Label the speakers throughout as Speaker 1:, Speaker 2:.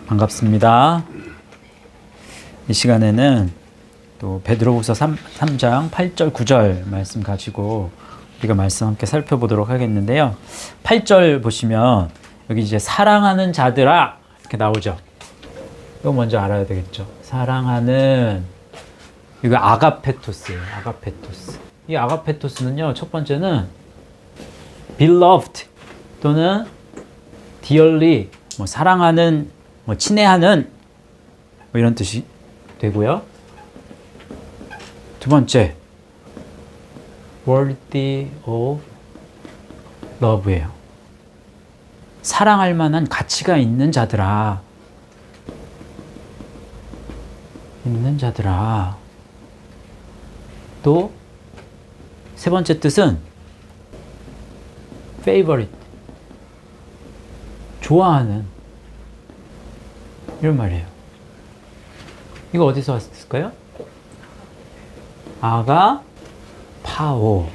Speaker 1: 반갑습니다. 이 시간에는 또 베드로후서 3장 8절 9절 말씀 가지고 우리가 말씀 함께 살펴보도록 하겠는데요. 8절 보시면 여기 이제 사랑하는 자들아 이렇게 나오죠. 이거 먼저 알아야 되겠죠. 사랑하는, 이거 아가페토스예요. 아가페토스. 이 아가페토스는요, 첫 번째는 beloved 또는 dearly, 뭐 사랑하는, 뭐 친애하는, 뭐 이런 뜻이 되고요. 두 번째, worthy of love예요. 사랑할 만한 가치가 있는 자들아. 있는 자들아. 또 세 번째 뜻은 favorite, 좋아하는, 이런 말이에요. 이거 어디서 왔을까요? 아가파오.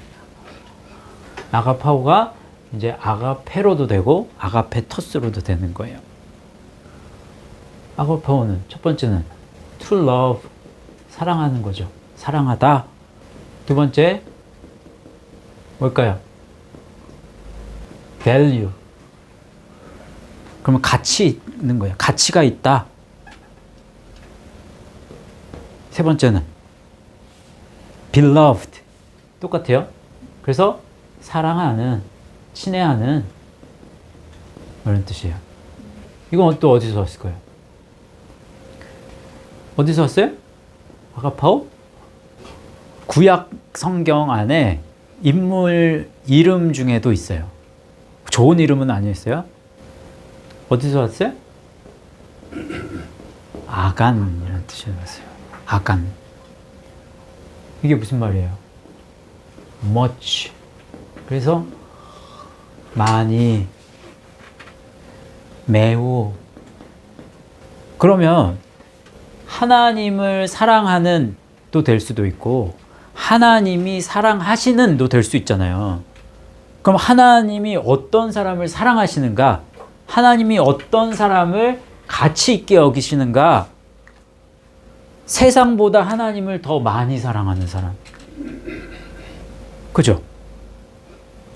Speaker 1: 아가파오가 이제 아가페로도 되고 아가페토스로도 되는 거예요. 아가파오는 첫 번째는 to love, 사랑하는 거죠. 사랑하다. 두 번째 뭘까요? value. 그러면 가치 있는 거예요. 가치가 있다. 세 번째는 beloved. 똑같아요. 그래서 사랑하는, 친애하는, 이런 뜻이에요. 이건 또 어디서 왔을까요? 어디서 왔어요? 아가파오? 구약 성경 안에 인물 이름 중에도 있어요. 좋은 이름은 아니었어요? 어디서 왔어요? 아간이라는 뜻이 왔어요. 아간. 이게 무슨 말이에요? much. 그래서 많이, 매우. 그러면 하나님을 사랑하는 도 될 수도 있고 하나님이 사랑하시는 도 될 수 있잖아요. 그럼 하나님이 어떤 사람을 사랑하시는가? 하나님이 어떤 사람을 가치 있게 여기시는가? 세상보다 하나님을 더 많이 사랑하는 사람. 그죠?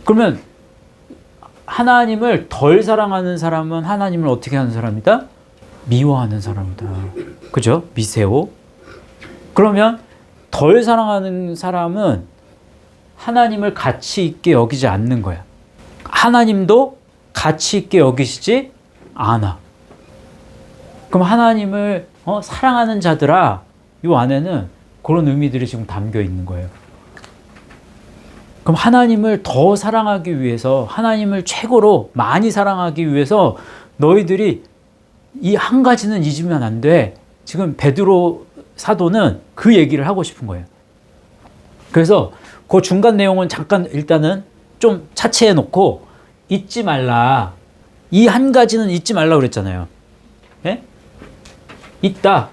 Speaker 1: 그러면 하나님을 덜 사랑하는 사람은 하나님을 어떻게 하는 사람이다? 미워하는 사람이다. 그죠? 미세오. 그러면 덜 사랑하는 사람은 하나님을 가치 있게 여기지 않는 거야. 하나님도 가치 있게 여기시지 않아. 그럼 하나님을 사랑하는 자들아, 이 안에는 그런 의미들이 지금 담겨 있는 거예요. 그럼 하나님을 더 사랑하기 위해서, 하나님을 최고로 많이 사랑하기 위해서 너희들이 이 한 가지는 잊으면 안 돼. 지금 베드로 사도는 그 얘기를 하고 싶은 거예요. 그래서 그 중간 내용은 잠깐 일단은 좀 차치해 놓고 잊지 말라. 이 한 가지는 잊지 말라 그랬잖아요. 예? 있다.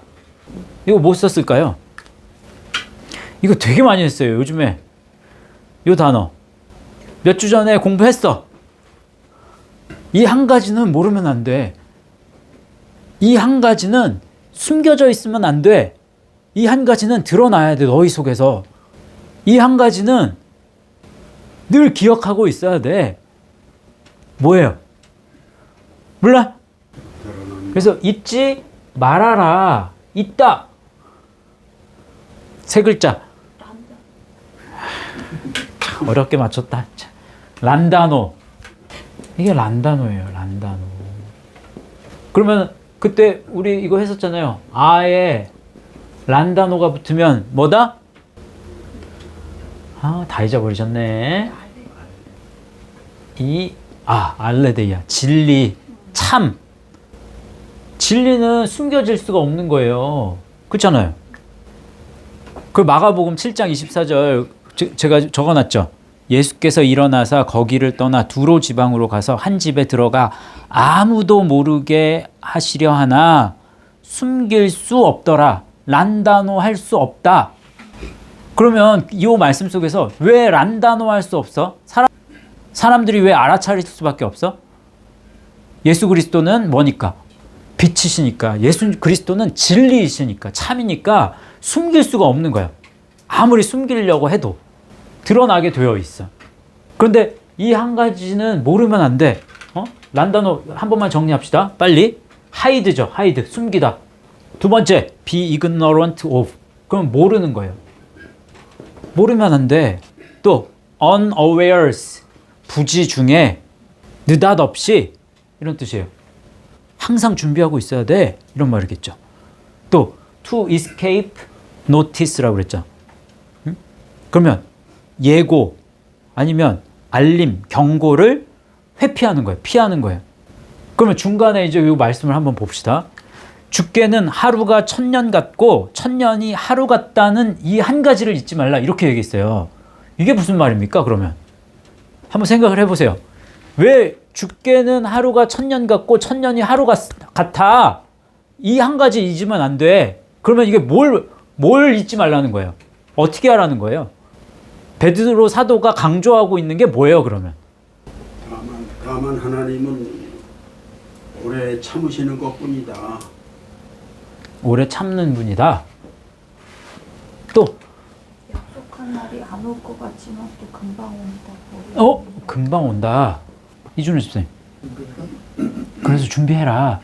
Speaker 1: 이거 뭐 썼을까요? 이거 되게 많이 했어요. 요즘에 이 단어 몇 주 전에 공부했어. 이 한 가지는 모르면 안 돼. 이 한 가지는 숨겨져 있으면 안 돼. 이 한 가지는 드러나야 돼. 너희 속에서. 이 한 가지는 늘 기억하고 있어야 돼. 뭐예요? 몰라? 그래서 잊지 말아라. 있다. 세 글자. 어렵게 맞췄다. 란다노. 이게 란다노예요. 란다노. 그러면 그때 우리 이거 했었잖아요. 아에 란다노가 붙으면 뭐다? 다 잊어버리셨네. 알레데이아. 진리, 참. 진리는 숨겨질 수가 없는 거예요. 그렇잖아요. 그 마가복음 7장 24절 제가 적어놨죠. 예수께서 일어나사 거기를 떠나 두로 지방으로 가서 한 집에 들어가 아무도 모르게 하시려 하나 숨길 수 없더라. 란다노 할 수 없다. 그러면 이 말씀 속에서 왜 란다노 할 수 없어? 사람들이 왜 알아차릴 수밖에 없어? 예수 그리스도는 뭐니까? 빛이시니까, 예수 그리스도는 진리이시니까, 참이니까 숨길 수가 없는 거야. 아무리 숨기려고 해도 드러나게 되어 있어. 그런데 이 한 가지는 모르면 안 돼. 란단어 한 번만 정리합시다. 빨리. hide죠. hide, 숨기다. 두 번째, be ignorant of. 그럼 모르는 거예요. 모르면 안 돼. 또 unawares, 부지 중에 느닷없이, 이런 뜻이에요. 항상 준비하고 있어야 돼. 이런 말이겠죠. 또 to escape notice라고 그랬죠. 그러면 예고 아니면 알림, 경고를 회피하는 거예요. 피하는 거예요. 그러면 중간에 이제 이 말씀을 한번 봅시다. 주께는 하루가 천년 같고 천년이 하루 같다는 이 한 가지를 잊지 말라. 이렇게 얘기했어요. 이게 무슨 말입니까? 그러면 한번 생각을 해보세요. 왜 주께는 하루가 천년 같고 천년이 하루 같아? 이 한 가지 잊으면 안 돼. 그러면 이게 뭘 잊지 말라는 거예요? 어떻게 하라는 거예요? 베드로 사도가 강조하고 있는 게 뭐예요, 그러면?
Speaker 2: 다만 하나님은 오래 참으시는 것뿐이다.
Speaker 1: 오래 참는 분이다. 또
Speaker 3: 약속한 날이 안 올 것 같지만 또 금방 온다고.
Speaker 1: 금방 온다. 이준우 집사님. 그래서 준비해라.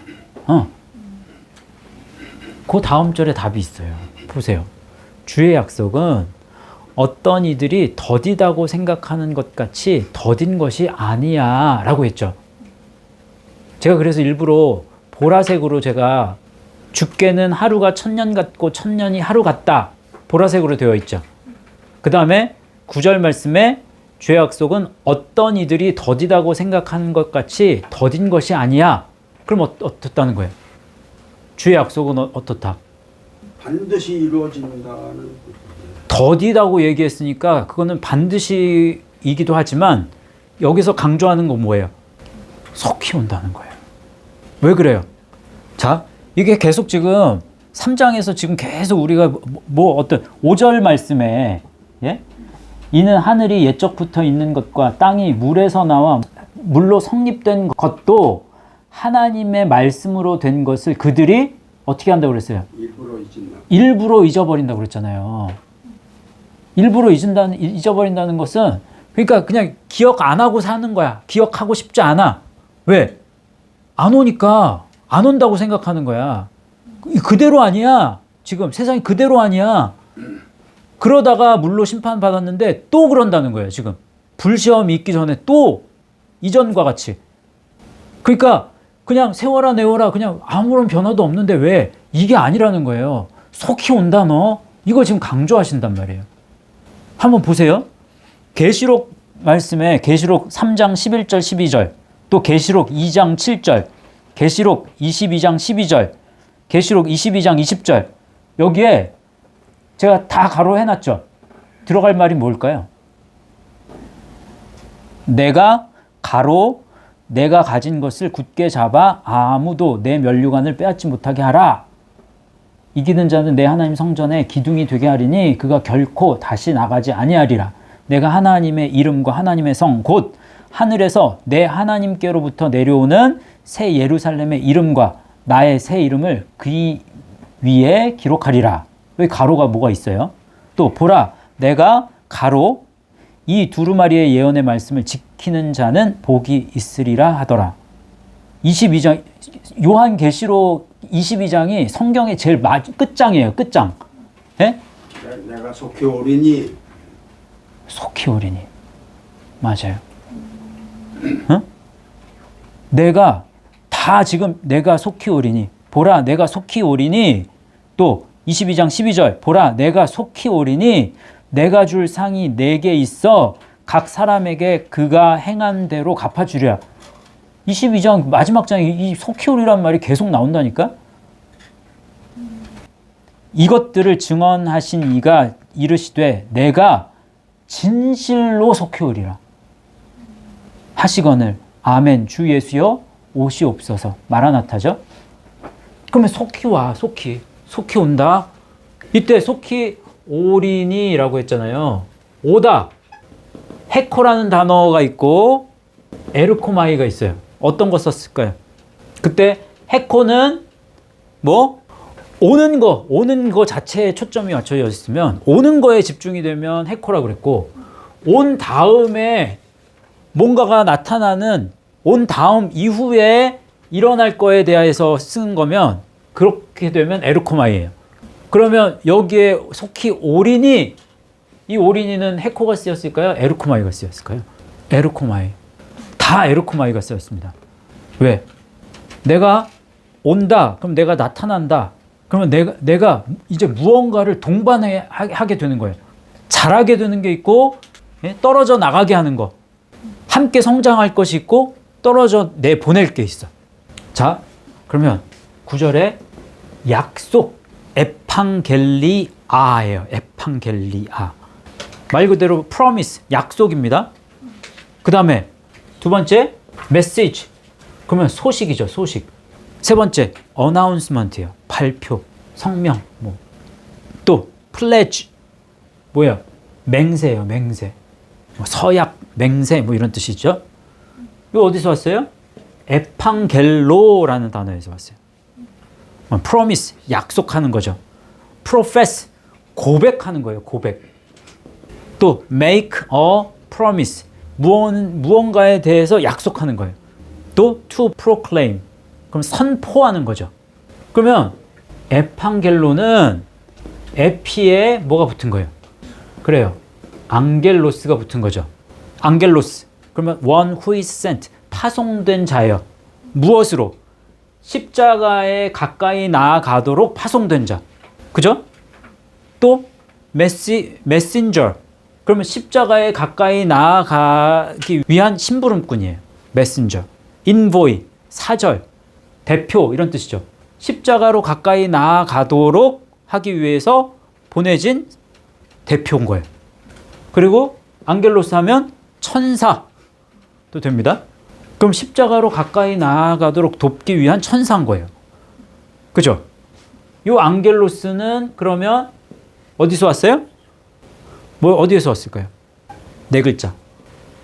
Speaker 1: 그 다음 절에 답이 있어요. 보세요. 주의 약속은 어떤 이들이 더디다고 생각하는 것 같이 더딘 것이 아니야 라고 했죠. 제가 그래서 일부러 보라색으로 제가 주께는 하루가 천년 같고 천년이 하루 같다. 보라색으로 되어 있죠. 그 다음에 9절 말씀에 주의 약속은 어떤 이들이 더디다고 생각하는 것 같이 더딘 것이 아니야. 그럼 어떻다는 거예요? 주의 약속은 어떻다?
Speaker 2: 반드시 이루어진다는.
Speaker 1: 더디다고 얘기했으니까 그거는 반드시이기도 하지만 여기서 강조하는 건 뭐예요? 속히 온다는 거예요. 왜 그래요? 자, 이게 계속 지금 3장에서 지금 계속 우리가 어떤 5절 말씀에, 예? 이는 하늘이 옛적부터 있는 것과 땅이 물에서 나와 물로 성립된 것도 하나님의 말씀으로 된 것을 그들이 어떻게 한다고 그랬어요? 일부러 잊어버린다고 그랬잖아요. 일부러 잊어버린다는 것은, 그러니까 그냥 기억 안 하고 사는 거야. 기억하고 싶지 않아. 왜? 안 오니까 안 온다고 생각하는 거야. 그대로 아니야. 지금 세상이 그대로 아니야. 그러다가 물로 심판받았는데 또 그런다는 거예요. 지금 불시험이 있기 전에 또 이전과 같이. 그러니까 그냥 세워라 내워라 그냥 아무런 변화도 없는데 왜? 이게 아니라는 거예요. 속히 온다 너. 이거 지금 강조하신단 말이에요. 한번 보세요. 계시록 말씀에 계시록 3장 11절 12절, 또 계시록 2장 7절, 계시록 22장 12절, 계시록 22장 20절, 여기에 제가 다 가로 해놨죠. 들어갈 말이 뭘까요? 내가 가진 것을 굳게 잡아 아무도 내 면류관을 빼앗지 못하게 하라. 이기는 자는 내 하나님 성전에 기둥이 되게 하리니 그가 결코 다시 나가지 아니하리라. 내가 하나님의 이름과 하나님의 성 곧 하늘에서 내 하나님께로부터 내려오는 새 예루살렘의 이름과 나의 새 이름을 그 위에 기록하리라. 여기 가로가 뭐가 있어요? 또 보라 내가 가로 이 두루마리의 예언의 말씀을 지키는 자는 복이 있으리라 하더라. 22장 요한계시록 22장이 성경의 제일 끝장이에요. 끝장. 예?
Speaker 2: 내가 속히 오리니.
Speaker 1: 속히 오리니. 맞아요. 어? 내가 다 지금 내가 속히 오리니. 보라 내가 속히 오리니. 또 22장 12절 보라 내가 속히 오리니 내가 줄 상이 내게 있어 각 사람에게 그가 행한 대로 갚아주랴. 22장 마지막 장에 이 속히 오리란 말이 계속 나온다니까. 이것들을 증언하신 이가 이르시되 내가 진실로 속히 오리라 하시거늘 아멘 주 예수여 오시옵소서. 마라나타죠. 그러면 속히 와. 속히 온다. 이때 속히 오리니라고 했잖아요. 오다. 헤코라는 단어가 있고 에르코마이가 있어요. 어떤 거 썼을까요? 그때 헤코는 뭐 오는 거 자체에 초점이 맞춰져 있으면 오는 거에 집중이 되면 해코라고 그랬고 온 다음에 뭔가가 나타나는 온 다음 이후에 일어날 거에 대해서 쓰는 거면 그렇게 되면 에르코마이예요. 그러면 여기에 속히 올인이 이 올인이는 해코가 쓰였을까요? 에르코마이가 쓰였을까요? 에르코마이. 다 에르코마이가 쓰였습니다. 왜? 내가 온다. 그럼 내가 나타난다. 그러면 내가 이제 무언가를 동반하게 되는 거예요. 잘하게 되는 게 있고 떨어져 나가게 하는 거. 함께 성장할 것이 있고 떨어져 내보낼 게 있어. 자, 그러면 9절에 약속 에팡겔리아예요. 에팡겔리아. 말 그대로 promise, 약속입니다. 그 다음에 두 번째 message. 그러면 소식이죠. 소식. 세 번째 announcement예요. 발표, 성명. 또 pledge. 뭐야? 맹세예요. 맹세. 서약, 맹세 뭐 이런 뜻이죠. 이거 어디서 왔어요? 에팡겔로라는 단어에서 왔어요. promise, 약속하는 거죠. profess, 고백하는 거예요. 고백. 또 make a promise, 무언가에 대해서 약속하는 거예요. 또 to proclaim, 그럼 선포하는 거죠. 그러면 에팡겔로는 에피에 뭐가 붙은 거예요? 그래요. 앙겔로스가 붙은 거죠. 앙겔로스. 그러면 one who is sent, 파송된 자예요. 무엇으로? 십자가에 가까이 나아가도록 파송된 자. 그죠? 또 메신저. 그러면 십자가에 가까이 나아가기 위한 심부름꾼이에요. 메신저. 인보이, 사절, 대표 이런 뜻이죠. 십자가로 가까이 나아가도록 하기 위해서 보내진 대표인 거예요. 그리고 앙겔로스 하면 천사도 됩니다. 그럼 십자가로 가까이 나아가도록 돕기 위한 천사인 거예요. 그죠? 이 앙겔로스는 그러면 어디서 왔어요? 어디에서 왔을까요? 네 글자.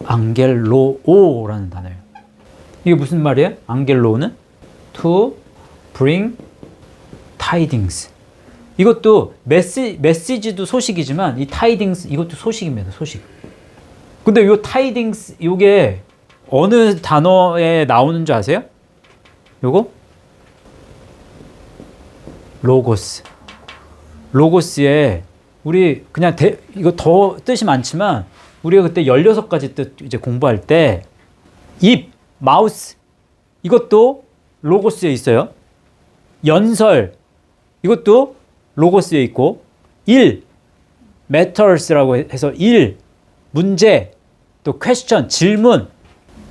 Speaker 1: 앙겔로오라는 단어예요. 이게 무슨 말이에요? 앙겔로는 to bring tidings. 이것도 메시지도 소식이지만 이 tidings 이것도 소식입니다. 소식. 근데 이 tidings 이게 어느 단어에 나오는 줄 아세요? 요거? 로고스. 로고스에 우리 그냥 이거 더 뜻이 많지만 우리가 그때 16가지 뜻 이제 공부할 때 입, 마우스 이것도 로고스에 있어요. 연설 이것도 로고스에 있고 일, matters라고 해서 일, 문제, 또 question, 질문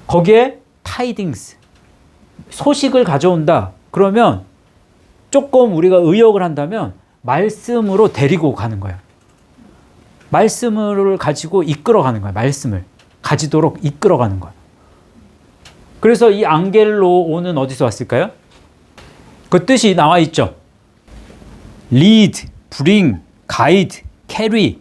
Speaker 1: 거기에 tidings, 소식을 가져온다. 그러면 조금 우리가 의역을 한다면 말씀으로 데리고 가는 거야. 말씀을 가지고 이끌어가는 거야. 말씀을 가지도록 이끌어가는 거야. 그래서 이 앙겔로오는 어디서 왔을까요? 그 뜻이 나와 있죠. lead, bring, guide, carry.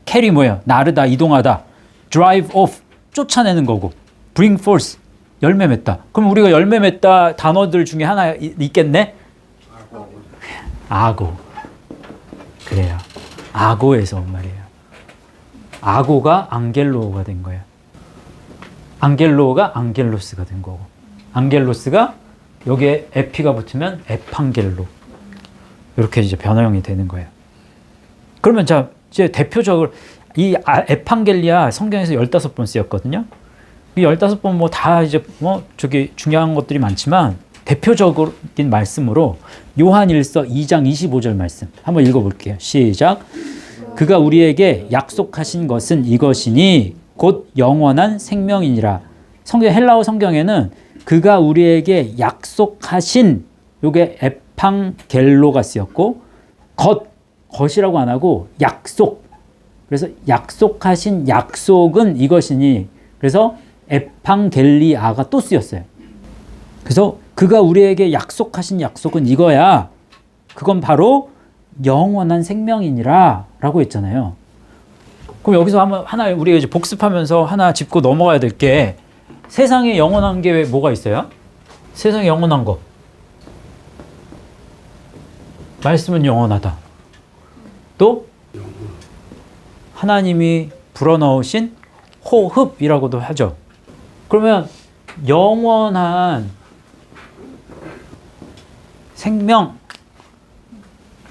Speaker 1: carry 뭐야? 나르다, 이동하다. drive off, 쫓아내는 거고. bring forth, 열매 맺다. 그럼 우리가 열매 맺다 단어들 중에 하나 있겠네? 아고. 그래요. 아고에서 온 말이에요. 아고가 앙겔로가 된 거예요. 앙겔로가 앙겔로스가 된 거고. 앙겔로스가 여기에 에피가 붙으면 에팡겔로. 이렇게 이제 변화형이 되는 거예요. 그러면 자, 이제 대표적으로 이 에팡겔리아 성경에서 15번 쓰였거든요. 이 15번 뭐 다 이제 저기 중요한 것들이 많지만 대표적인 말씀으로 요한일서 2장 25절 말씀 한번 읽어볼게요. 시작. 그가 우리에게 약속하신 것은 이것이니 곧 영원한 생명이니라. 헬라어 성경에는 그가 우리에게 약속하신 요게 에팡겔로가 쓰였고 것이라고 안 하고 약속. 그래서 약속하신 약속은 이것이니 그래서 에팡겔리아가 또 쓰였어요. 그래서 그가 우리에게 약속하신 약속은 이거야. 그건 바로 영원한 생명이니라 라고 했잖아요. 그럼 여기서 하나 우리가 이제 복습하면서 하나 짚고 넘어가야 될 게 세상에 영원한 게 뭐가 있어요? 세상에 영원한 거. 말씀은 영원하다. 또 하나님이 불어넣으신 호흡이라고도 하죠. 그러면 영원한 생명이라고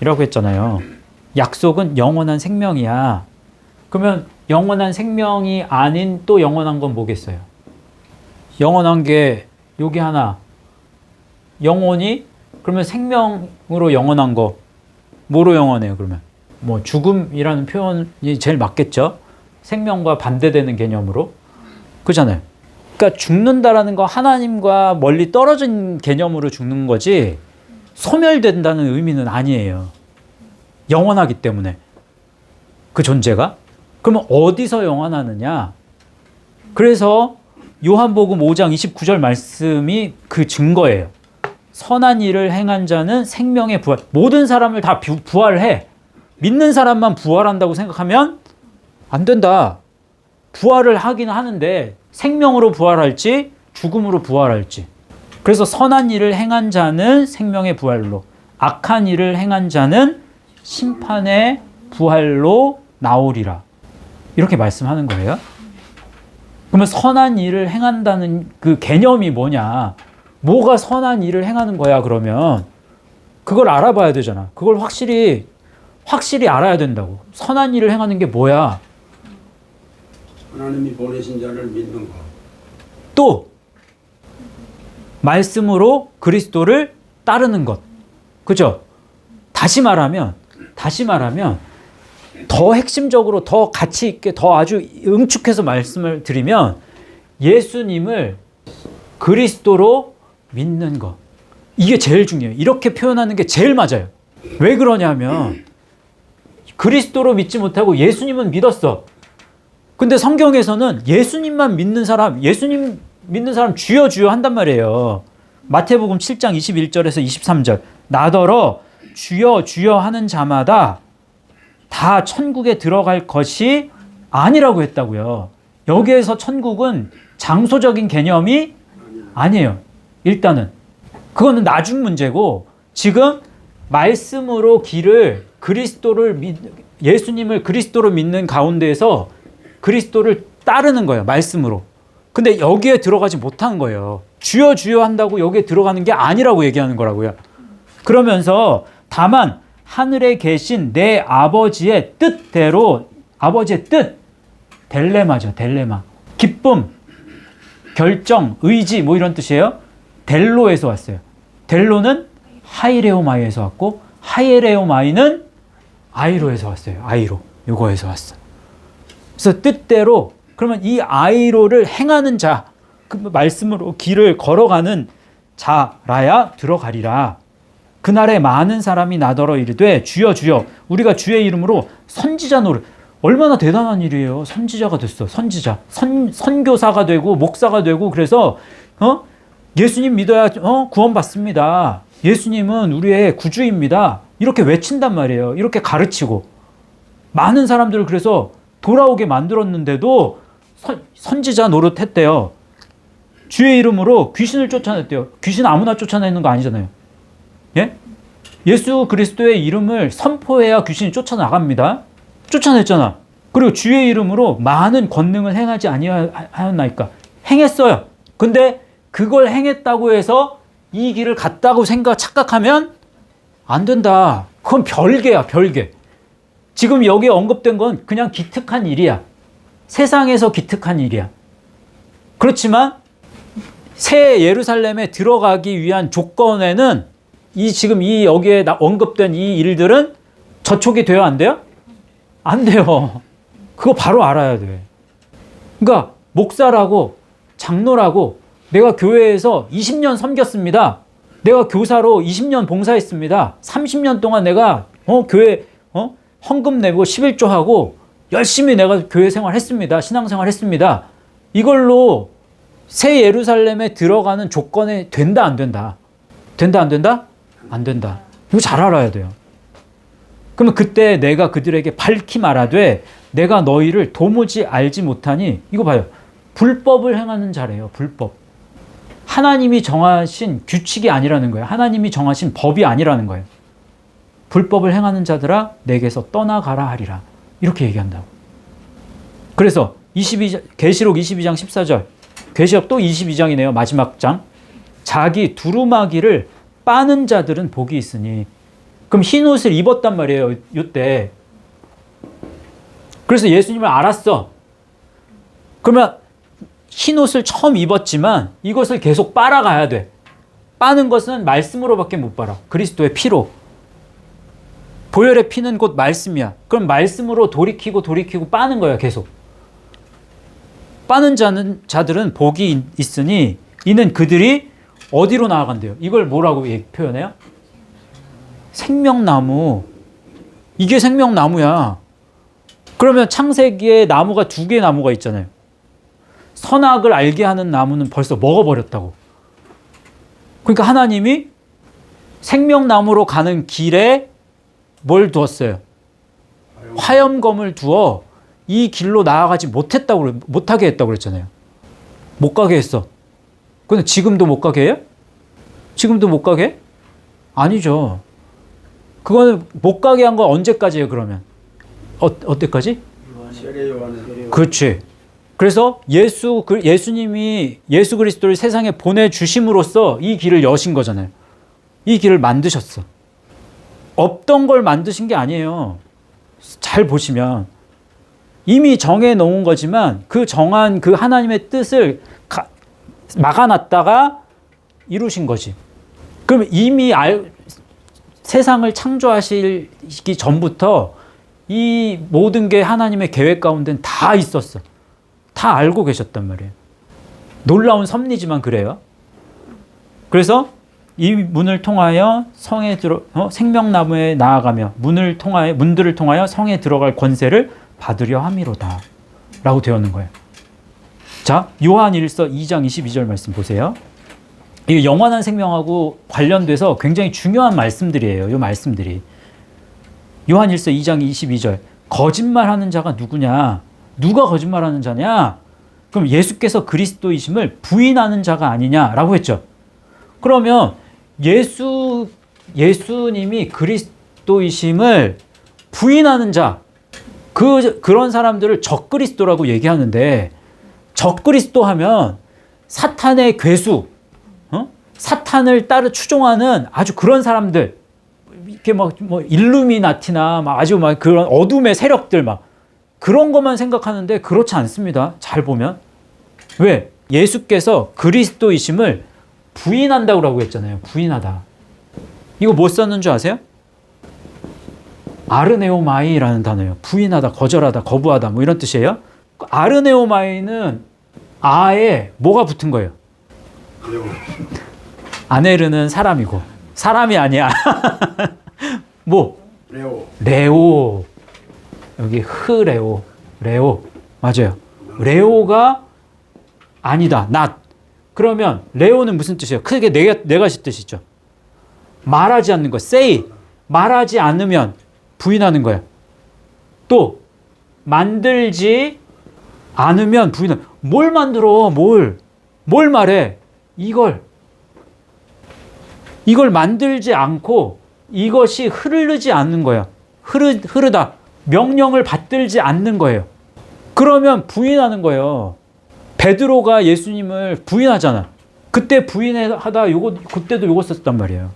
Speaker 1: 했잖아요. 약속은 영원한 생명이야. 그러면 영원한 생명이 아닌 또 영원한 건 뭐겠어요? 영원한 게 여기 하나. 영원히 그러면 생명으로 영원한 거 뭐로 영원해요? 그러면 뭐 죽음이라는 표현이 제일 맞겠죠? 생명과 반대되는 개념으로. 그잖아요. 그러니까 죽는다라는 거 하나님과 멀리 떨어진 개념으로 죽는 거지 소멸된다는 의미는 아니에요. 영원하기 때문에 그 존재가. 그러면 어디서 영원하느냐? 그래서 요한복음 5장 29절 말씀이 그 증거예요. 선한 일을 행한 자는 생명의 부활. 모든 사람을 다 부활해. 믿는 사람만 부활한다고 생각하면 안 된다. 부활을 하긴 하는데 생명으로 부활할지 죽음으로 부활할지. 그래서 선한 일을 행한 자는 생명의 부활로, 악한 일을 행한 자는 심판의 부활로 나오리라. 이렇게 말씀하는 거예요. 그러면 선한 일을 행한다는 그 개념이 뭐냐? 뭐가 선한 일을 행하는 거야? 그러면 그걸 알아봐야 되잖아. 그걸 확실히 알아야 된다고. 선한 일을 행하는 게 뭐야?
Speaker 2: 하나님이 보내신 자를 믿는 것.
Speaker 1: 또 말씀으로 그리스도를 따르는 것. 그죠? 다시 말하면 더 핵심적으로 더 가치 있게 더 아주 응축해서 말씀을 드리면 예수님을 그리스도로 믿는 것. 이게 제일 중요해요. 이렇게 표현하는 게 제일 맞아요. 왜 그러냐면 그리스도로 믿지 못하고 예수님은 믿었어. 근데 성경에서는 예수님만 믿는 사람, 예수님 믿는 사람 주여 주여 한단 말이에요. 마태복음 7장 21절에서 23절. 나더러 주여 주여 하는 자마다 다 천국에 들어갈 것이 아니라고 했다고요. 여기에서 천국은 장소적인 개념이 아니에요. 일단은 그거는 나중 문제고 지금 말씀으로 예수님을 그리스도로 믿는 가운데에서 그리스도를 따르는 거예요. 말씀으로. 근데 여기에 들어가지 못한 거예요. 주여 주여 한다고 여기에 들어가는 게 아니라고 얘기하는 거라고요. 그러면서 다만 하늘에 계신 내 아버지의 뜻대로, 아버지의 뜻, 델레마죠. 델레마. 기쁨, 결정, 의지 뭐 이런 뜻이에요. 델로에서 왔어요. 델로는 하이레오마이에서 왔고 하이레오마이는 아이로에서 왔어요. 아이로. 요거에서 왔어. 그래서 뜻대로, 그러면 이 아이로를 행하는 자, 그 말씀으로 길을 걸어가는 자라야 들어가리라. 그날에 많은 사람이 나더러 이르되 주여 주여 우리가 주의 이름으로 선지자 노릇. 얼마나 대단한 일이에요. 선지자가 됐어. 선지자. 선교사가 되고 목사가 되고 그래서 예수님 믿어야 구원받습니다. 예수님은 우리의 구주입니다. 이렇게 외친단 말이에요. 이렇게 가르치고 많은 사람들을 그래서 돌아오게 만들었는데도 선지자 노릇했대요. 주의 이름으로 귀신을 쫓아냈대요. 귀신 아무나 쫓아내는 거 아니잖아요. 예? 예수 그리스도의 이름을 선포해야 귀신이 쫓아나갑니다. 쫓아냈잖아. 그리고 주의 이름으로 많은 권능을 행하지 아니하였나이까. 행했어요. 근데 그걸 행했다고 해서 이 길을 갔다고 착각하면 안 된다. 그건 별개야, 별개. 지금 여기에 언급된 건 그냥 기특한 일이야. 세상에서 기특한 일이야. 그렇지만 새 예루살렘에 들어가기 위한 조건에는 지금 여기에 언급된 이 일들은 저촉이 돼요, 안 돼요? 안 돼요. 그거 바로 알아야 돼. 그러니까 목사라고 장로라고 내가 교회에서 20년 섬겼습니다. 내가 교사로 20년 봉사했습니다. 30년 동안 내가 교회 헌금 내고 11조 하고 열심히 내가 교회 생활했습니다. 신앙생활 했습니다. 이걸로 새 예루살렘에 들어가는 조건에 된다 안 된다? 된다 안 된다? 안 된다. 이거 잘 알아야 돼요. 그러면 그때 내가 그들에게 밝히 말하되 내가 너희를 도무지 알지 못하니 이거 봐요. 불법을 행하는 자래요. 불법. 하나님이 정하신 규칙이 아니라는 거예요. 하나님이 정하신 법이 아니라는 거예요. 불법을 행하는 자들아 내게서 떠나가라 하리라. 이렇게 얘기한다고. 그래서 계시록 22장 14절, 계시록 또 22장이네요. 마지막 장. 자기 두루마기를 빠는 자들은 복이 있으니. 그럼 흰 옷을 입었단 말이에요. 이때. 그래서 예수님을 알았어. 그러면 흰 옷을 처음 입었지만 이것을 계속 빨아가야 돼. 빠는 것은 말씀으로밖에 못 빨아. 그리스도의 피로. 보혈의 피는 곧 말씀이야. 그럼 말씀으로 돌이키고 빠는 거야, 계속. 빠는 자들은 복이 있으니 이는 그들이 어디로 나아간대요? 이걸 뭐라고 표현해요? 생명나무. 이게 생명나무야. 그러면 창세기에 나무가 두 개의 나무가 있잖아요. 선악을 알게 하는 나무는 벌써 먹어버렸다고. 그러니까 하나님이 생명나무로 가는 길에 뭘 두었어요? 화염검을 두어 이 길로 나아가지 못하게 했다고 그랬잖아요. 못 가게 했어. 근데 지금도 못 가게 해요? 지금도 못 가게 해? 아니죠. 그거는 못 가게 한 건 언제까지예요, 그러면? 어때까지? 그렇지. 그래서 예수님이 예수 그리스도를 세상에 보내주심으로써 이 길을 여신 거잖아요. 이 길을 만드셨어. 없던 걸 만드신 게 아니에요. 잘 보시면. 이미 정해놓은 거지만 그 정한 그 하나님의 뜻을 막아놨다가 이루신 거지. 그럼 이미 세상을 창조하시기 전부터 이 모든 게 하나님의 계획 가운데는 다 있었어. 다 알고 계셨단 말이에요. 놀라운 섭리지만 그래요. 그래서 이 문을 통하여 성에 생명나무에 나아가며 문들을 통하여 성에 들어갈 권세를 받으려 함이로다 라고 되어 있는 거예요. 자, 요한일서 2장 22절 말씀 보세요. 이 영원한 생명하고 관련돼서 굉장히 중요한 말씀들이에요. 이 말씀들이. 요한일서 2장 22절. 거짓말하는 자가 누구냐? 누가 거짓말하는 자냐? 그럼 예수께서 그리스도이심을 부인하는 자가 아니냐라고 했죠. 그러면 예수님이 그리스도이심을 부인하는 자, 그런 사람들을 적그리스도라고 얘기하는데, 적그리스도 하면 사탄의 괴수, 사탄을 따르 추종하는 아주 그런 사람들, 이렇게 뭐 일루미나티나 아주 그런 어둠의 세력들 그런 것만 생각하는데 그렇지 않습니다. 잘 보면. 왜? 예수께서 그리스도이심을 부인한다고 했잖아요. 부인하다. 이거 뭐 썼는 줄 아세요? 아르네오마이라는 단어예요. 부인하다, 거절하다, 거부하다 뭐 이런 뜻이에요. 아르네오마이는 아에 뭐가 붙은 거예요? 아네르는 사람이고 사람이 아니야. 뭐? 레오. 여기 흐레오. 레오. 맞아요. 레오가 아니다. not. 그러면 레오는 무슨 뜻이에요? 크게 네 가지 뜻이죠. 말하지 않는 거. say. 말하지 않으면 부인하는 거야. 또 만들지 않으면 부인하는. 뭘 만들어? 뭘 말해? 이걸 만들지 않고 이것이 흐르지 않는 거야. 흐르다. 명령을 받들지 않는 거예요. 그러면 부인하는 거예요. 베드로가 예수님을 부인하잖아. 그때 부인하다 그때도 요거 썼단 말이에요.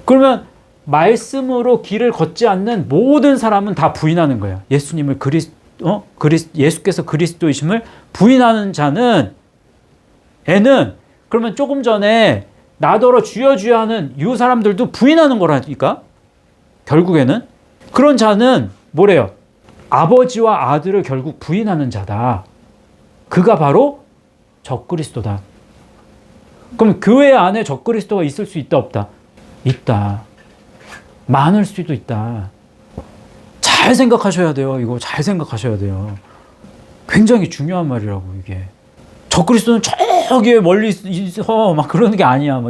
Speaker 1: 그러면 말씀으로 길을 걷지 않는 모든 사람은 다 부인하는 거예요. 예수님을 예수께서 그리스도이심을 부인하는 애는 그러면 조금 전에 나더러 주여 주여 하는 이 사람들도 부인하는 거라니까. 결국에는 그런 자는 뭐래요? 아버지와 아들을 결국 부인하는 자다. 그가 바로 적그리스도다. 그럼 교회 안에 적그리스도가 있을 수 있다 없다? 있다. 많을 수도 있다. 잘 생각하셔야 돼요. 이거 잘 생각하셔야 돼요. 굉장히 중요한 말이라고 이게. 적그리스도는 저기 멀리 있어 막 그러는 게 아니야.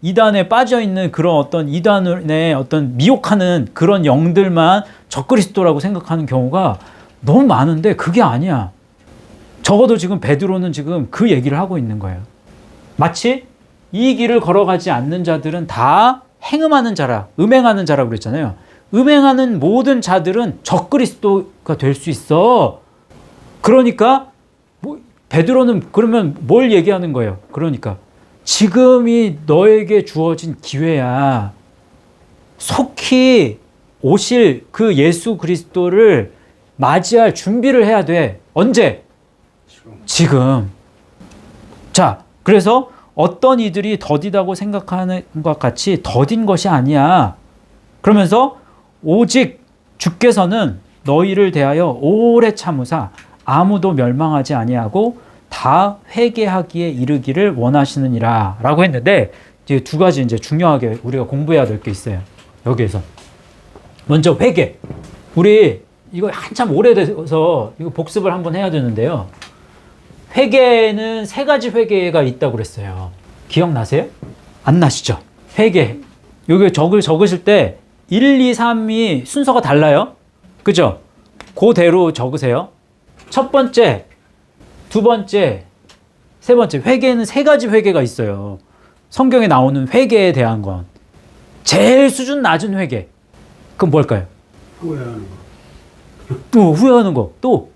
Speaker 1: 이단에 빠져 있는 그런 어떤 이단의 어떤 미혹하는 그런 영들만 적그리스도라고 생각하는 경우가 너무 많은데 그게 아니야. 적어도 지금 베드로는 지금 그 얘기를 하고 있는 거예요. 마치 이 길을 걸어가지 않는 자들은 다 행음하는 자라, 음행하는 자라고 그랬잖아요. 음행하는 모든 자들은 적그리스도가 될 수 있어. 그러니까 뭐 베드로는 그러면 뭘 얘기하는 거예요? 그러니까 지금이 너에게 주어진 기회야. 속히 오실 그 예수 그리스도를 맞이할 준비를 해야 돼. 언제? 지금. 자, 그래서 어떤 이들이 더디다고 생각하는 것 같이 더딘 것이 아니야. 그러면서 오직 주께서는 너희를 대하여 오래 참으사 아무도 멸망하지 아니하고 다 회개하기에 이르기를 원하시느니라 라고 했는데, 이제 두 가지 이제 중요하게 우리가 공부해야 될 게 있어요. 여기에서 먼저 회개. 우리 이거 한참 오래돼서 이거 복습을 한번 해야 되는데요. 회개는 세 가지 회개가 있다고 그랬어요. 기억나세요? 안 나시죠? 회개. 여기 적으실 때 1, 2, 3이 순서가 달라요. 그죠? 그대로 적으세요. 첫 번째, 두 번째, 세 번째. 회개는 세 가지 회개가 있어요. 성경에 나오는 회개에 대한 건. 제일 수준 낮은 회개. 그건 뭘까요?
Speaker 2: 후회하는 거.
Speaker 1: 후회하는 거. 또.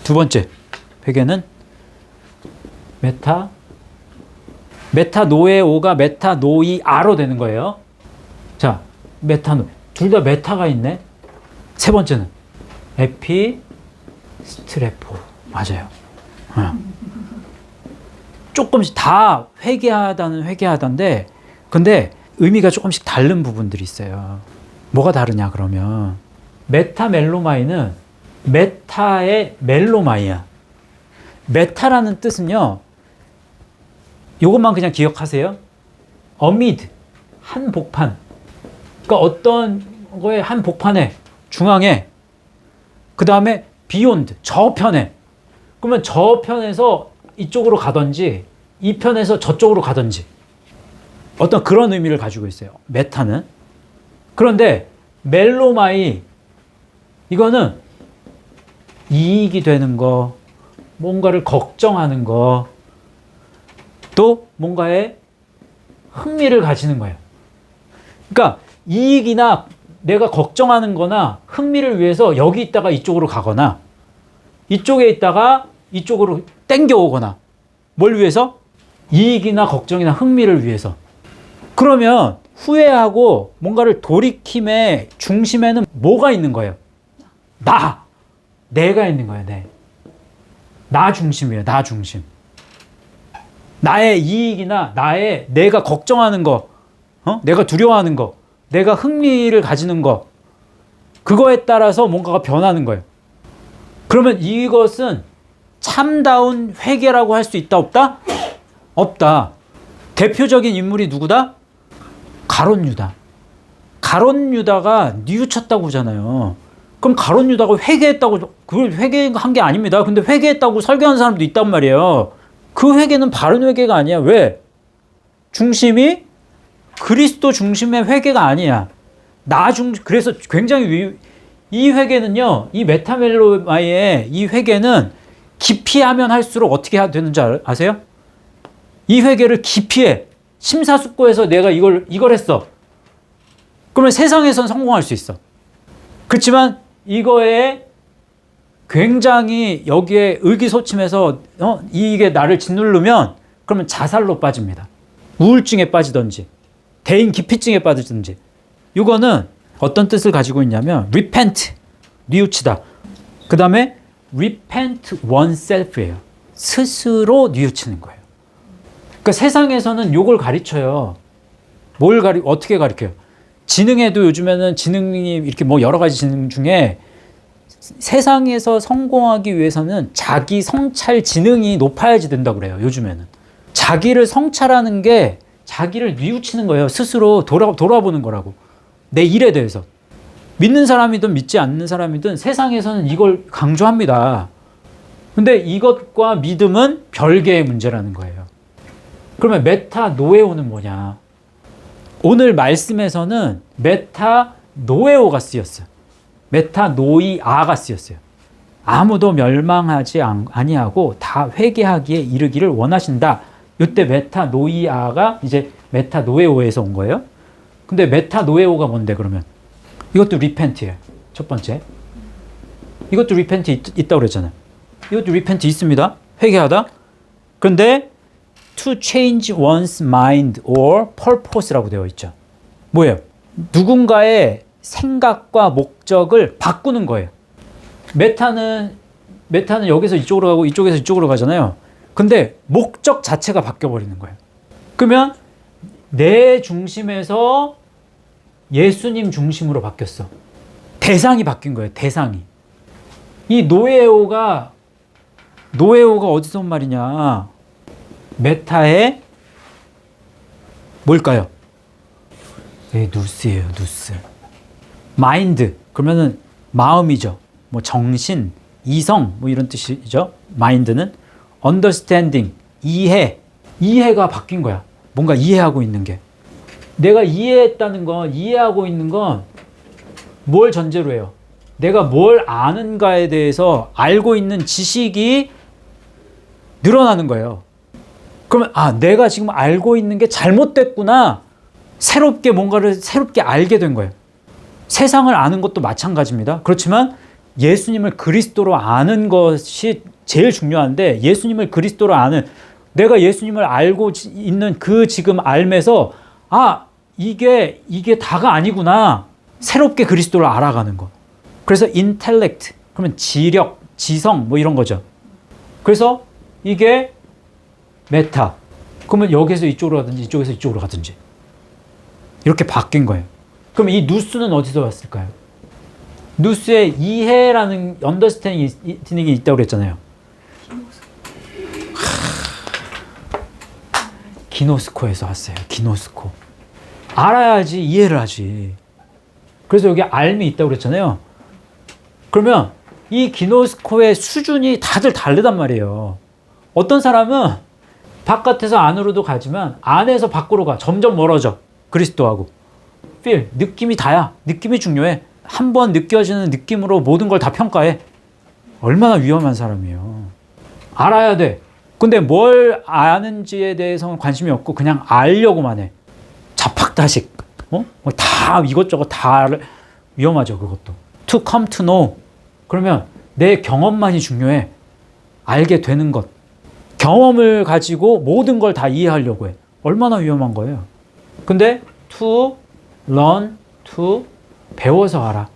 Speaker 1: 두 번째 회개는 메타노에오가 메타노이아로 되는 거예요. 자, 메타노. 둘 다 메타가 있네. 세 번째는 에피스트레포. 맞아요. 조금씩 다 회개하다인데, 근데 의미가 조금씩 다른 부분들이 있어요. 뭐가 다르냐 그러면, 메타멜로마이는 메타의 멜로마이야. 메타라는 뜻은요, 이것만 그냥 기억하세요. 어미드, 한복판. 그러니까 어떤 거에 한복판에, 중앙에, 그 다음에 비욘드, 저편에. 그러면 저편에서 이쪽으로 가든지 이 편에서 저쪽으로 가든지 어떤 그런 의미를 가지고 있어요. 메타는. 그런데 멜로마이, 이거는 이익이 되는 거, 뭔가를 걱정하는 거, 또 뭔가에 흥미를 가지는 거예요. 그러니까 이익이나 내가 걱정하는 거나 흥미를 위해서 여기 있다가 이쪽으로 가거나, 이쪽에 있다가 이쪽으로 땡겨오거나, 뭘 위해서? 이익이나 걱정이나 흥미를 위해서. 그러면 후회하고 뭔가를 돌이킴의 중심에는 뭐가 있는 거예요? 내가 있는 거예요. 나 중심이에요. 나 중심. 나의 이익이나 내가 걱정하는 거, 내가 두려워하는 거, 내가 흥미를 가지는 거, 그거에 따라서 뭔가가 변하는 거예요. 그러면 이것은 참다운 회개라고 할 수 있다, 없다? 없다. 대표적인 인물이 누구다? 가룟 유다. 가룟 유다가 뉘우쳤다고 하잖아요. 그럼 가룟 유다가 회개했다고, 그걸 회개한 게 아닙니다. 근데 회개했다고 설교하는 사람도 있단 말이에요. 그 회개는 바른 회개가 아니야. 왜? 중심이 그리스도 중심의 회개가 아니야. 그래서 굉장히 이 회개는요, 이 메타멜로마이의 이 회개는 깊이 하면 할수록 어떻게 해야 되는지 아세요? 이 회개를 깊이 해. 심사숙고해서 내가 이걸 했어. 그러면 세상에선 성공할 수 있어. 그렇지만 이거에 굉장히 여기에 의기소침해서 이게 나를 짓누르면, 그러면 자살로 빠집니다. 우울증에 빠지든지 대인 기피증에 빠지든지. 이거는 어떤 뜻을 가지고 있냐면 repent, 뉘우치다. 그 다음에 repent oneself예요. 스스로 뉘우치는 거예요. 그러니까 세상에서는 이걸 가르쳐요. 어떻게 가르쳐요? 지능에도 요즘에는 지능이 이렇게 뭐 여러 가지 지능 중에 세상에서 성공하기 위해서는 자기 성찰 지능이 높아야지 된다고 그래요. 요즘에는. 자기를 성찰하는 게 자기를 뉘우치는 거예요. 스스로 돌아보는 거라고. 내 일에 대해서. 믿는 사람이든 믿지 않는 사람이든 세상에서는 이걸 강조합니다. 근데 이것과 믿음은 별개의 문제라는 거예요. 그러면 메타노에오는 뭐냐? 오늘 말씀에서는 메타노에오가 쓰였어요. 메타노이아가 쓰였어요. 아무도 멸망하지 아니하고 다 회개하기에 이르기를 원하신다. 이때 메타노이아가 이제 메타노에오에서 온 거예요. 근데 메타노에오가 뭔데 그러면? 이것도 리펜트예요. 첫 번째. 이것도 리펜트 있다고 그랬잖아요. 이것도 리펜트 있습니다. 회개하다. 그런데 to change one's mind or purpose라고 되어 있죠. 뭐예요? 누군가의 생각과 목적을 바꾸는 거예요. 메타는 여기서 이쪽으로 가고 이쪽에서 이쪽으로 가잖아요. 근데 목적 자체가 바뀌어버리는 거예요. 그러면 내 중심에서 예수님 중심으로 바뀌었어. 대상이 바뀐 거예요. 대상이. 이 노에오가 어디서 온 말이냐? 메타의 뭘까요? 누스예요. 누스. 마인드. 그러면은 마음이죠. 뭐 정신, 이성 뭐 이런 뜻이죠. 마인드는 understanding, 이해가 바뀐 거야. 뭔가 이해하고 있는 게. 내가 이해하고 있는 건 뭘 전제로 해요? 내가 뭘 아는가에 대해서 알고 있는 지식이 늘어나는 거예요. 그러면 내가 지금 알고 있는 게 잘못됐구나. 뭔가를 새롭게 알게 된 거예요. 세상을 아는 것도 마찬가지입니다. 그렇지만 예수님을 그리스도로 아는 것이 제일 중요한데, 예수님을 그리스도로 아는, 내가 예수님을 알고 있는 그 지금 알면서 이게 다가 아니구나. 새롭게 그리스도를 알아가는 거. 그래서 intellect, 그러면 지력, 지성 뭐 이런 거죠. 그래서 이게 메타. 그러면 여기서 이쪽으로 가든지 이쪽에서 이쪽으로 가든지 이렇게 바뀐 거예요. 그럼 이 누스는 어디서 왔을까요? 누스에 이해라는 언더스탠딩이 있다고 그랬잖아요. 기노스코에서 왔어요. 기노스코. 알아야지 이해를 하지. 그래서 여기 알미 있다고 그랬잖아요. 그러면 이 기노스코의 수준이 다들 다르단 말이에요. 어떤 사람은 바깥에서 안으로도 가지만 안에서 밖으로 가. 점점 멀어져. 그리스도하고. feel, 느낌이 다야. 느낌이 중요해. 한번 느껴지는 느낌으로 모든 걸 다 평가해. 얼마나 위험한 사람이에요. 알아야 돼. 근데 뭘 아는지에 대해서는 관심이 없고 그냥 알려고만 해. 자팍다식. 다 이것저것 다 위험하죠. 그것도. To come to know. 그러면 내 경험만이 중요해. 알게 되는 것. 경험을 가지고 모든 걸 다 이해하려고 해. 얼마나 위험한 거예요. 근데 to learn, to 배워서 알아.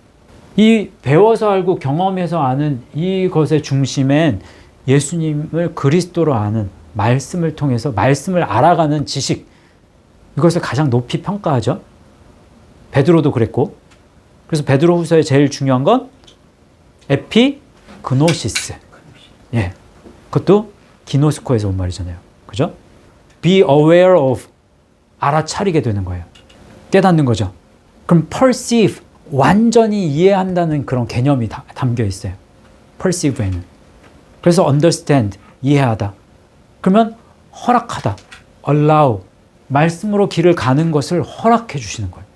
Speaker 1: 이 배워서 알고 경험해서 아는 이것의 중심엔 예수님을 그리스도로 아는 말씀을 통해서 말씀을 알아가는 지식, 이것을 가장 높이 평가하죠. 베드로도 그랬고. 그래서 베드로후서에 제일 중요한 건 에피그노시스. 예, 그것도 기노스코에서 온 말이잖아요. 그죠? Be aware of. 알아차리게 되는 거예요. 깨닫는 거죠. 그럼 perceive. 완전히 이해한다는 그런 개념이 담겨 있어요. perceive에는. 그래서 understand. 이해하다. 그러면 허락하다. allow. 말씀으로 길을 가는 것을 허락해 주시는 거예요.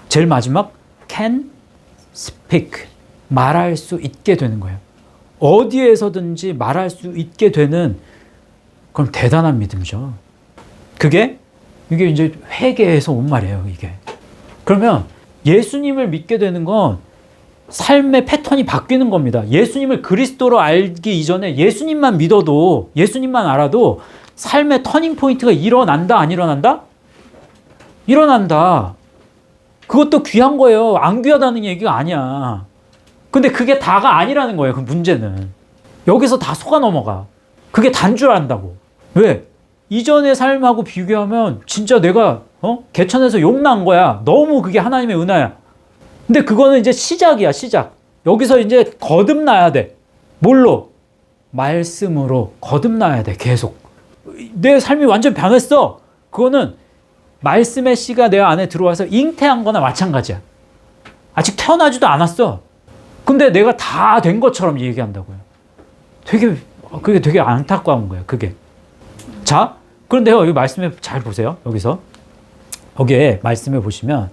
Speaker 1: 제일 마지막 can speak. 말할 수 있게 되는 거예요. 어디에서든지 말할 수 있게 되는, 그럼 대단한 믿음이죠. 이게 이제 회개에서 온 말이에요, 이게. 그러면 예수님을 믿게 되는 건 삶의 패턴이 바뀌는 겁니다. 예수님을 그리스도로 알기 이전에 예수님만 믿어도, 예수님만 알아도 삶의 터닝 포인트가 일어난다, 안 일어난다? 일어난다. 그것도 귀한 거예요. 안 귀하다는 얘기가 아니야. 근데 그게 다가 아니라는 거예요. 그 문제는. 여기서 다 속아 넘어가. 그게 단 줄 안다고. 왜? 이전의 삶하고 비교하면 진짜 내가 개천에서 욕 난 거야. 너무 그게 하나님의 은혜야. 근데 그거는 이제 시작이야, 시작. 여기서 이제 거듭나야 돼. 뭘로? 말씀으로 거듭나야 돼, 계속. 내 삶이 완전 변했어. 그거는 말씀의 씨가 내 안에 들어와서 잉태한 거나 마찬가지야. 아직 태어나지도 않았어. 근데 내가 다 된 것처럼 얘기한다고요. 그게 되게 안타까운 거예요, 그게. 자, 그런데요, 여기 말씀에 잘 보세요. 여기서. 여기에 말씀해 보시면,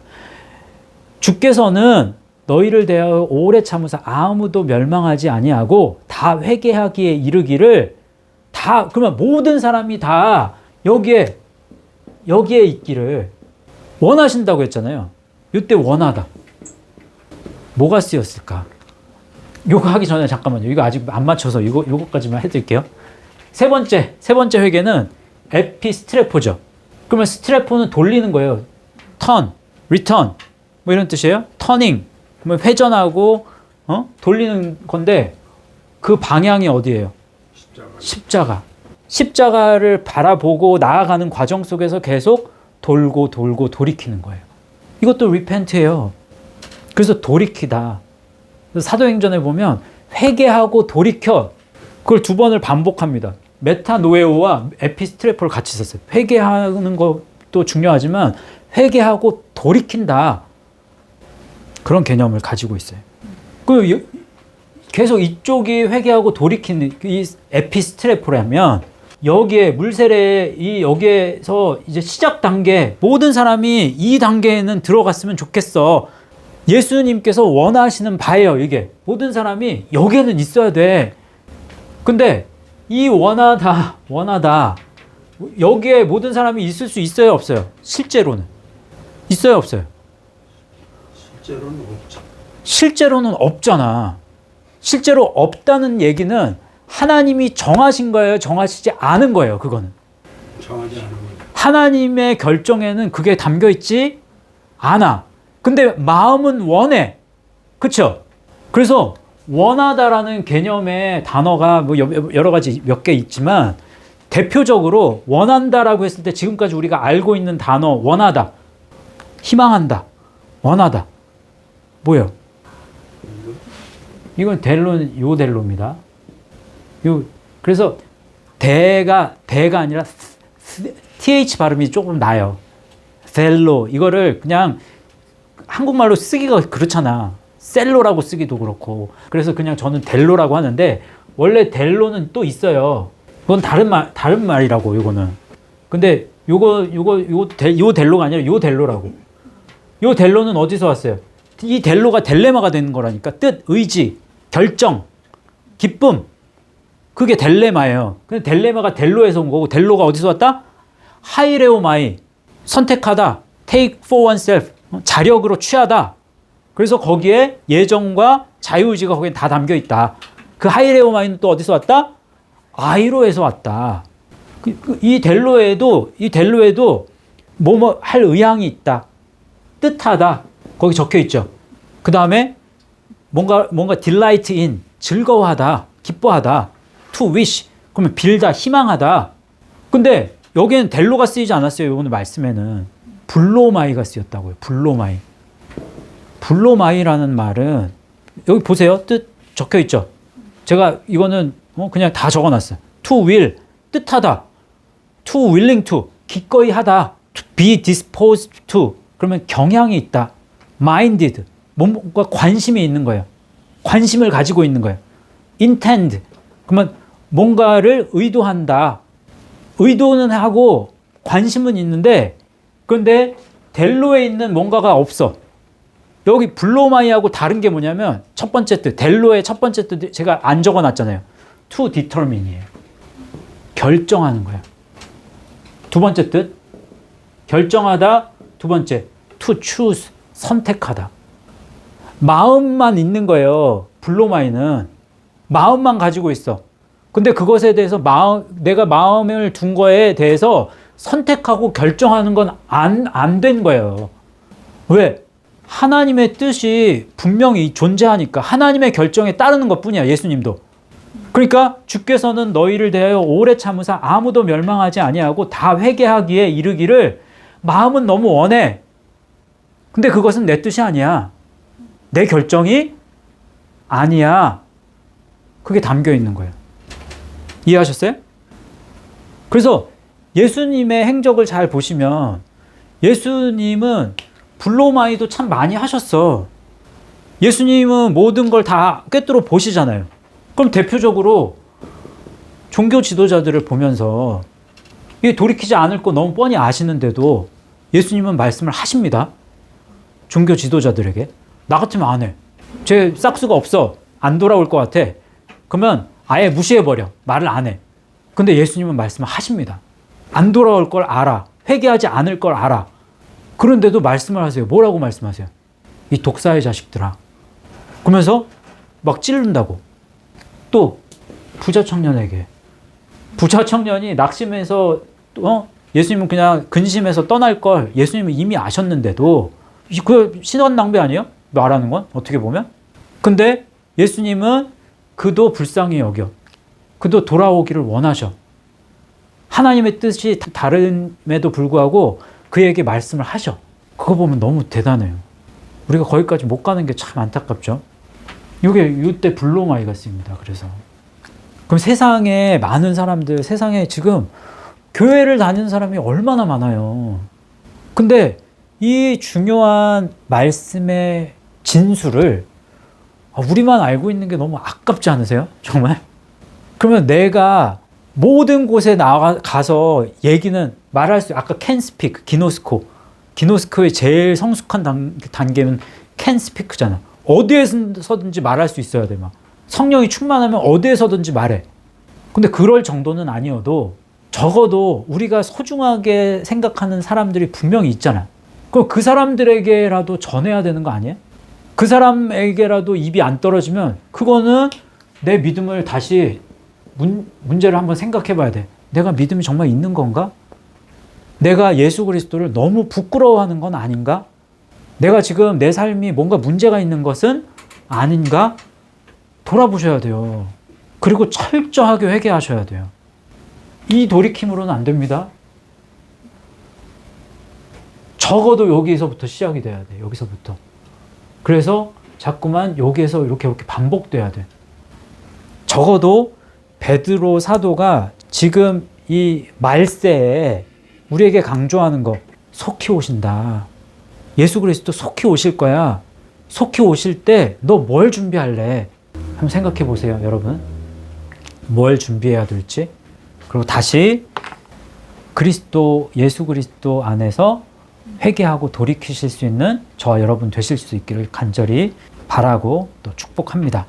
Speaker 1: 주께서는 너희를 대하여 오래 참으사 아무도 멸망하지 아니하고 다 회개하기에 이르기를 다 그러면 모든 사람이 다 여기에 있기를 원하신다고 했잖아요. 이때 원하다. 뭐가 쓰였을까? 요거 하기 전에 잠깐만요. 이거 아직 안 맞춰서 요거까지만 해드릴게요. 세 번째 회개는 에피스트레포죠. 그러면 스트레포는 돌리는 거예요. turn, return 뭐 이런 뜻이에요. turning 그러면 회전하고 돌리는 건데 그 방향이 어디예요? 십자가를 바라보고 나아가는 과정 속에서 계속 돌고 돌이키는 거예요. 이것도 repent예요. 그래서 돌이키다. 사도행전에 보면 회개하고 돌이켜 그걸 두 번을 반복합니다. 메타노에오와 에피스트레포를 같이 썼어요. 회개하는 것도 중요하지만 회개하고 돌이킨다. 그런 개념을 가지고 있어요. 그 계속 이쪽이 회개하고 돌이키는 이 에피스트레포라면 여기에 물세례 여기에서 이제 시작 단계 모든 사람이 이 단계에는 들어갔으면 좋겠어. 예수님께서 원하시는 바예요. 이게 모든 사람이 여기에는 있어야 돼. 근데 이 원하다 여기에 모든 사람이 있을 수 있어요 없어요? 실제로는 있어요 없어요?
Speaker 2: 실제로는 없죠.
Speaker 1: 실제로는 없잖아. 실제로 없다는 얘기는 하나님이 정하신 거예요 정하시지 않은 거예요. 그거는
Speaker 2: 정하지 않은 거예요.
Speaker 1: 하나님의 결정에는 그게 담겨 있지 않아. 근데 마음은 원해. 그쵸? 그래서 원하다라는 개념의 단어가 뭐 여러 가지 몇 개 있지만 대표적으로 원한다라고 했을 때 지금까지 우리가 알고 있는 단어 원하다, 희망한다, 원하다 뭐예요? 이건 요 델로입니다. 그래서 대가 아니라 th 발음이 조금 나요. 델로 이거를 그냥 한국말로 쓰기가 그렇잖아. 셀로라고 쓰기도 그렇고. 그래서 그냥 저는 델로라고 하는데 원래 델로는 또 있어요. 그건 다른 말이라고 요거는. 근데 요 델로가 아니라 요 델로라고. 요 델로는 어디서 왔어요? 이 델로가 델레마가 되는 거라니까. 뜻, 의지, 결정, 기쁨. 그게 델레마예요. 근데 델레마가 델로에서 온 거고 델로가 어디서 왔다? 하이레오마이. 선택하다. take for oneself. 자력으로 취하다. 그래서 거기에 예정과 자유의지가 거기에 다 담겨 있다. 그 하이레오마이는 또 어디서 왔다? 아이로에서 왔다. 이 델로에도 뭐뭐 할 의향이 있다. 뜻하다. 거기 적혀 있죠. 그 다음에 뭔가 delight in 즐거워하다, 기뻐하다. to wish 그러면 빌다, 희망하다. 근데 여기에는 델로가 쓰이지 않았어요. 오늘 말씀에는 블로마이가 쓰였다고요. 블로마이라는 말은 여기 보세요. 뜻 적혀 있죠. 제가 이거는 그냥 다 적어놨어요. to will 뜻하다. to willing to 기꺼이 하다. to be disposed to 그러면 경향이 있다. minded 뭔가 관심이 있는 거예요. 관심을 가지고 있는 거예요. intend 그러면 뭔가를 의도한다. 의도는 하고 관심은 있는데 그런데 델로에 있는 뭔가가 없어. 여기 블로마이하고 다른 게 뭐냐면 첫 번째 뜻, 델로의 첫 번째 뜻 제가 안 적어놨잖아요. to determine이에요. 결정하는 거야. 두 번째 뜻, 결정하다. 두 번째, to choose, 선택하다. 마음만 있는 거예요. 블로마이는 마음만 가지고 있어. 근데 그것에 대해서 내가 마음을 둔 거에 대해서 선택하고 결정하는 건 안 된 거예요. 왜? 하나님의 뜻이 분명히 존재하니까 하나님의 결정에 따르는 것뿐이야. 예수님도. 그러니까 주께서는 너희를 대하여 오래 참으사 아무도 멸망하지 아니하고 다 회개하기에 이르기를 마음은 너무 원해. 근데 그것은 내 뜻이 아니야. 내 결정이 아니야. 그게 담겨 있는 거예요. 이해하셨어요? 그래서 예수님의 행적을 잘 보시면 예수님은 블로마이도 참 많이 하셨어. 예수님은 모든 걸 다 꿰뚫어 보시잖아요. 그럼 대표적으로 종교 지도자들을 보면서 이게 돌이키지 않을 거 너무 뻔히 아시는데도 예수님은 말씀을 하십니다. 종교 지도자들에게. 나 같으면 안 해. 쟤 싹수가 없어. 안 돌아올 것 같아. 그러면 아예 무시해버려. 말을 안 해. 근데 예수님은 말씀을 하십니다. 안 돌아올 걸 알아. 회개하지 않을 걸 알아. 그런데도 말씀을 하세요. 뭐라고 말씀하세요? 이 독사의 자식들아. 그러면서 막 찌른다고. 또 부자 청년에게. 부자 청년이 낙심해서 예수님은 그냥 근심해서 떠날 걸 예수님은 이미 아셨는데도 그 시간 낭비 아니에요? 말하는 건 어떻게 보면. 근데 예수님은 그도 불쌍히 여겨. 그도 돌아오기를 원하셔. 하나님의 뜻이 다름에도 불구하고 그에게 말씀을 하셔. 그거 보면 너무 대단해요. 우리가 거기까지 못 가는 게 참 안타깝죠. 이게 이때 블로마이가 쓰입니다. 그래서 그럼 세상에 많은 사람들, 세상에 지금 교회를 다니는 사람이 얼마나 많아요. 근데 이 중요한 말씀의 진수를 우리만 알고 있는 게 너무 아깝지 않으세요? 정말? 그러면 내가 모든 곳에 나가서 얘기는 말할 수, 아까 캔스피크, 기노스코의 제일 성숙한 단계는 캔스피크잖아. 어디에서든지 말할 수 있어야 돼. 막 성령이 충만하면 어디에서든지 말해. 근데 그럴 정도는 아니어도 적어도 우리가 소중하게 생각하는 사람들이 분명히 있잖아. 그럼 그 사람들에게라도 전해야 되는 거 아니야? 그 사람에게라도 입이 안 떨어지면 그거는 내 믿음을 다시 문제를 한번 생각해 봐야 돼. 내가 믿음이 정말 있는 건가? 내가 예수 그리스도를 너무 부끄러워하는 건 아닌가? 내가 지금 내 삶이 뭔가 문제가 있는 것은 아닌가? 돌아보셔야 돼요. 그리고 철저하게 회개하셔야 돼요. 이 돌이킴으로는 안 됩니다. 적어도 여기서부터 시작이 돼야 돼. 여기서부터. 그래서 자꾸만 여기에서 이렇게 반복돼야 돼. 적어도 베드로 사도가 지금 이 말세에 우리에게 강조하는 거, 속히 오신다. 예수 그리스도 속히 오실 거야. 속히 오실 때 너 뭘 준비할래? 한번 생각해 보세요, 여러분. 뭘 준비해야 될지. 그리고 다시 예수 그리스도 안에서 회개하고 돌이키실 수 있는 저와 여러분 되실 수 있기를 간절히 바라고 또 축복합니다.